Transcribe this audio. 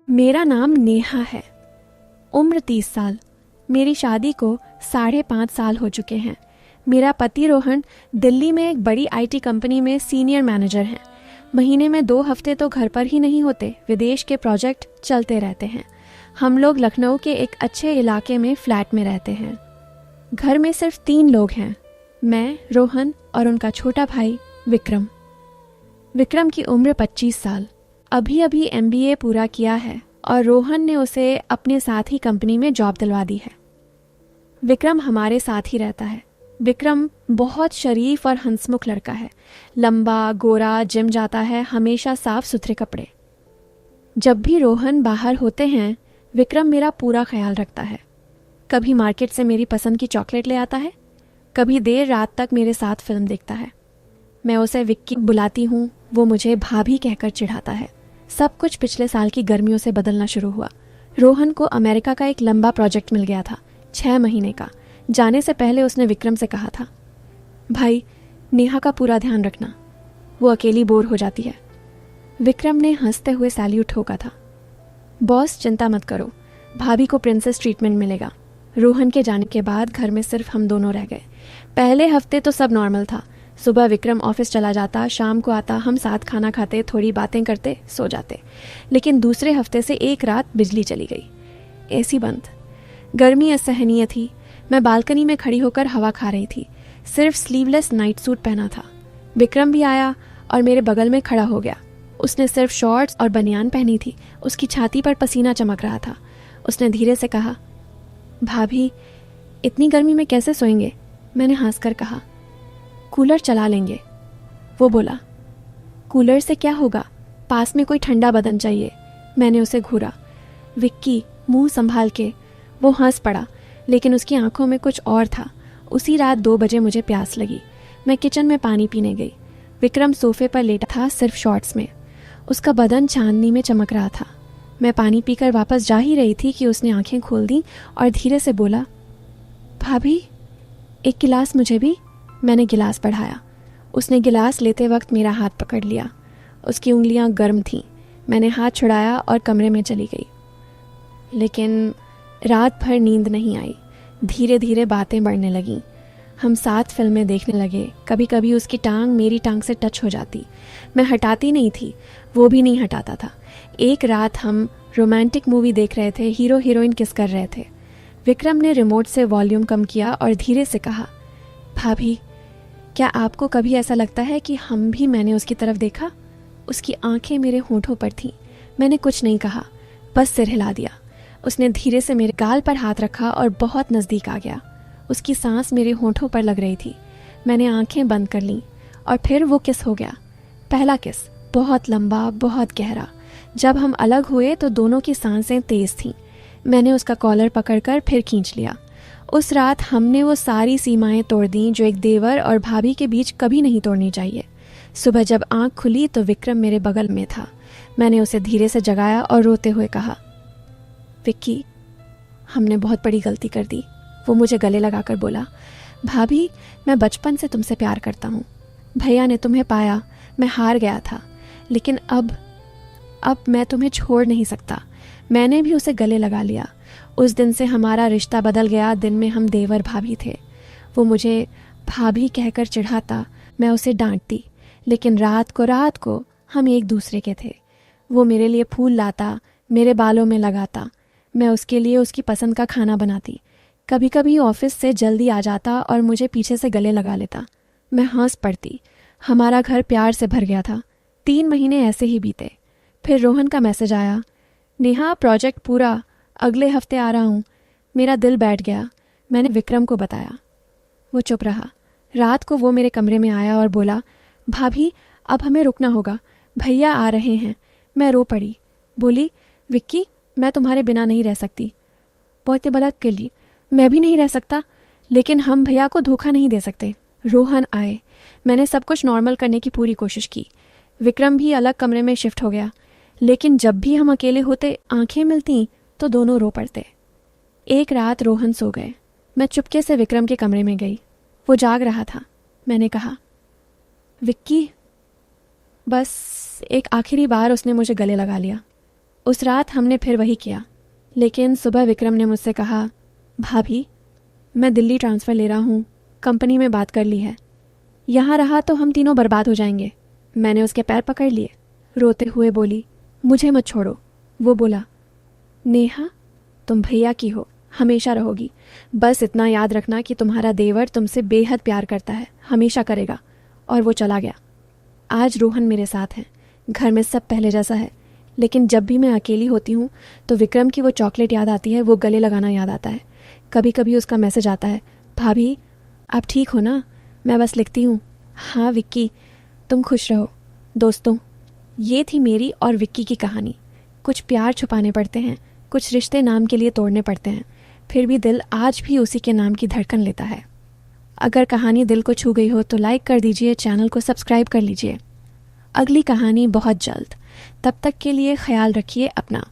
मेरा नाम नेहा है। उम्र 30 साल। मेरी शादी को 5.5 साल हो चुके हैं। मेरा पति रोहन दिल्ली में एक बड़ी आईटी कंपनी में सीनियर मैनेजर हैं। महीने में 2 हफ्ते तो घर पर ही नहीं होते, विदेश के प्रोजेक्ट चलते रहते हैं। हम लोग लखनऊ के एक अच्छे इलाके में फ्लैट में रहते हैं। घर में सिर्फ 3 लोग हैं, मैं, रोहन और उनका छोटा भाई विक्रम। विक्रम की उम्र 25 साल। अभी अभी MBA पूरा किया है और रोहन ने उसे अपने साथ ही कंपनी में जॉब दिलवा दी है। विक्रम हमारे साथ ही रहता है। विक्रम बहुत शरीफ और हंसमुख लड़का है। लंबा, गोरा, जिम जाता है, हमेशा साफ सुथरे कपड़े। जब भी रोहन बाहर होते हैं, विक्रम मेरा पूरा ख्याल रखता है। कभी मार्केट से मेरी पसंद की चॉकलेट ले आता है, कभी देर रात तक मेरे साथ फिल्म देखता है। मैं उसे विक्की बुलाती हूँ, वो मुझे भाभी कहकर चिढ़ाता है। सब कुछ पिछले साल की गर्मियों से बदलना शुरू हुआ। रोहन को अमेरिका का एक लंबा प्रोजेक्ट मिल गया था, 6 महीने का। जाने से पहले उसने विक्रम से कहा था, भाई नेहा का पूरा ध्यान रखना, वो अकेली बोर हो जाती है। विक्रम ने हंसते हुए सैल्यूट ठोका था। बॉस चिंता मत करो, भाभी को प्रिंसेस ट्रीटमेंट मिलेगा। रोहन के जाने के बाद घर में सिर्फ हम दोनों रह गए। पहले हफ्ते तो सब नॉर्मल था। सुबह विक्रम ऑफिस चला जाता, शाम को आता, हम साथ खाना खाते, थोड़ी बातें करते, सो जाते। लेकिन दूसरे हफ्ते से एक रात बिजली चली गई, एसी बंद। गर्मी असहनीय थी। मैं बालकनी में खड़ी होकर हवा खा रही थी, सिर्फ स्लीवलेस नाइट सूट पहना था। विक्रम भी आया और मेरे बगल में खड़ा हो गया। उसने सिर्फ शॉर्ट्स और बनियान पहनी थी। उसकी छाती पर पसीना चमक रहा था। उसने धीरे से कहा, भाभी इतनी गर्मी में कैसे सोएंगे? मैंने हंसकर कहा, कूलर चला लेंगे। वो बोला, कूलर से क्या होगा, पास में कोई ठंडा बदन चाहिए। मैंने उसे घूरा। विक्की, मुंह संभाल के। वो हंस पड़ा, लेकिन उसकी आंखों में कुछ और था। उसी रात 2 बजे मुझे प्यास लगी। मैं किचन में पानी पीने गई। विक्रम सोफे पर लेटा था, सिर्फ शॉर्ट्स में। उसका बदन चांदनी में चमक रहा था। मैं पानी पीकर वापस जा ही रही थी कि उसने आंखें खोल दी और धीरे से बोला, भाभी एक गिलास मुझे भी। मैंने गिलास बढ़ाया। उसने गिलास लेते वक्त मेरा हाथ पकड़ लिया। उसकी उंगलियां गर्म थीं। मैंने हाथ छुड़ाया और कमरे में चली गई। लेकिन रात भर नींद नहीं आई। धीरे धीरे बातें बढ़ने लगीं। हम साथ फिल्में देखने लगे। कभी कभी उसकी टांग मेरी टांग से टच हो जाती। मैं हटाती नहीं थी, वो भी नहीं हटाता था। एक रात हम रोमांटिक मूवी देख रहे थे, हीरो हीरोइन किस कर रहे थे। विक्रम ने रिमोट से वॉल्यूम कम किया और धीरे से कहा, भाभी क्या आपको कभी ऐसा लगता है कि हम भी? मैंने उसकी तरफ देखा। उसकी आंखें मेरे होंठों पर थीं। मैंने कुछ नहीं कहा, बस सिर हिला दिया। उसने धीरे से मेरे गाल पर हाथ रखा और बहुत नज़दीक आ गया। उसकी सांस मेरे होंठों पर लग रही थी। मैंने आंखें बंद कर लीं और फिर वो किस हो गया। पहला किस, बहुत लंबा, बहुत गहरा। जब हम अलग हुए तो दोनों की सांसें तेज थीं। मैंने उसका कॉलर पकड़कर फिर खींच लिया। उस रात हमने वो सारी सीमाएं तोड़ दी जो एक देवर और भाभी के बीच कभी नहीं तोड़नी चाहिए। सुबह जब आंख खुली तो विक्रम मेरे बगल में था। मैंने उसे धीरे से जगाया और रोते हुए कहा, विक्की हमने बहुत बड़ी गलती कर दी। वो मुझे गले लगाकर बोला, भाभी मैं बचपन से तुमसे प्यार करता हूँ। भैया ने तुम्हें पाया, मैं हार गया था, लेकिन अब मैं तुम्हें छोड़ नहीं सकता। मैंने भी उसे गले लगा लिया। उस दिन से हमारा रिश्ता बदल गया। दिन में हम देवर भाभी थे। वो मुझे भाभी कहकर चिढ़ाता, मैं उसे डांटती, लेकिन रात को हम एक दूसरे के थे। वो मेरे लिए फूल लाता, मेरे बालों में लगाता। मैं उसके लिए उसकी पसंद का खाना बनाती। कभी कभी ऑफिस से जल्दी आ जाता और मुझे पीछे से गले लगा लेता। मैं हंस पड़ती। हमारा घर प्यार से भर गया था। 3 महीने ऐसे ही बीते। फिर रोहन का मैसेज आया, नेहा प्रोजेक्ट पूरा, अगले हफ्ते आ रहा हूँ। मेरा दिल बैठ गया। मैंने विक्रम को बताया। वो चुप रहा। रात को वो मेरे कमरे में आया और बोला, भाभी अब हमें रुकना होगा, भैया आ रहे हैं। मैं रो पड़ी। बोली, विक्की मैं तुम्हारे बिना नहीं रह सकती। बहुत बलत के लिए मैं भी नहीं रह सकता, लेकिन हम भैया को धोखा नहीं दे सकते। रोहन आए। मैंने सब कुछ नॉर्मल करने की पूरी कोशिश की। विक्रम भी अलग कमरे में शिफ्ट हो गया, लेकिन जब भी हम अकेले होते, आंखें मिलती तो दोनों रो पड़ते। एक रात रोहन सो गए। मैं चुपके से विक्रम के कमरे में गई। वो जाग रहा था। मैंने कहा, विक्की। बस एक आखिरी बार उसने मुझे गले लगा लिया। उस रात हमने फिर वही किया, लेकिन सुबह विक्रम ने मुझसे कहा, भाभी मैं दिल्ली ट्रांसफ़र ले रहा हूँ, कंपनी में बात कर ली है, यहाँ रहा तो हम तीनों बर्बाद हो जाएंगे। मैंने उसके पैर पकड़ लिए, रोते हुए बोली, मुझे मत छोड़ो। वो बोला, नेहा तुम भैया की हो, हमेशा रहोगी, बस इतना याद रखना कि तुम्हारा देवर तुमसे बेहद प्यार करता है, हमेशा करेगा। और वो चला गया। आज रोहन मेरे साथ है, घर में सब पहले जैसा है, लेकिन जब भी मैं अकेली होती हूँ तो विक्रम की वो चॉकलेट याद आती है, वो गले लगाना याद आता है। कभी कभी उसका मैसेज आता है, भाभी आप ठीक हो ना, मैं बस लिखती हूँ, हाँ विक्की तुम खुश रहो। दोस्तों, ये थी मेरी और विक्की की कहानी। कुछ प्यार छुपाने पड़ते हैं, कुछ रिश्ते नाम के लिए तोड़ने पड़ते हैं, फिर भी दिल आज भी उसी के नाम की धड़कन लेता है। अगर कहानी दिल को छू गई हो तो लाइक कर दीजिए, चैनल को सब्सक्राइब कर लीजिए। अगली कहानी बहुत जल्द। तब तक के लिए ख्याल रखिए अपना।